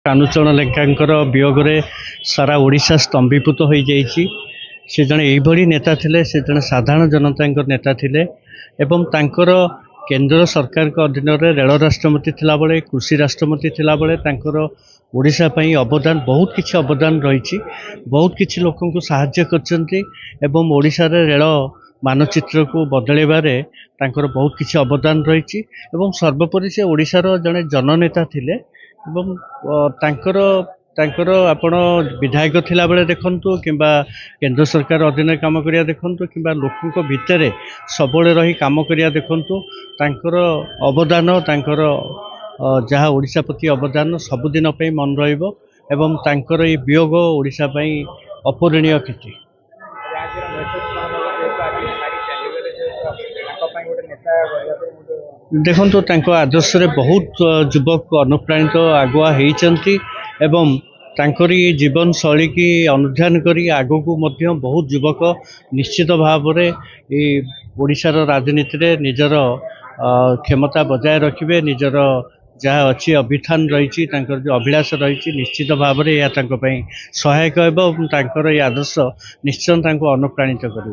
कानुचरण लेखांकर वियोग सारा ओडिशा स्तंभीभूत हो जाइए। से जड़े यही नेता थिले, से जड़े साधारण जनता नेता थिले एवं तांकर केंद्र सरकार के अधीन रेल राष्ट्रमंत्री थिला बेले, कृषि राष्ट्रमंत्री थिला बेले तांकर ओडिशा पई अवदान बहुत किछि अवदान रही। बहुत किछि लोकन को सहाय्य करचंती एवं ओडिशा रे रेल मानचित्र को बदलेबारे तांकर बहुत किछि अवदान रही। एवं सर्वोपरि से ओडिशार जड़े जननेता थिले एवं तांकर आपण विधायक थिला बेले देखंतु किंबा केंद्र सरकार अधीन काम करिया देखंतु किंबा लोकंक भितरे सबले रही काम करिया देखंतु तांकर अवदान तांकर जहाँ ओडिशा प्रति अवदान सबुदिन पे मन रहिबो एवं तांकर ये वियोग ओडिशा पई अपरणीय क्षति। देखंतु तांको आदर्श रे बहुत युवक अनुप्राणित आगुआ होइचंती एवं तांकर ये जीवन शैली की अनुध्यान करी आगो को मध्य बहुत युवक निश्चित भाव में ये ओडिशार राजनीति रे निजर क्षमता बजाय रखिबे। निजर जहाँ अच्छी अभिठान रही जो अभिलाष रही निश्चित भाव में यह सहायक एवं तांकर ये आदर्श निश्चय अनुप्राणित कर।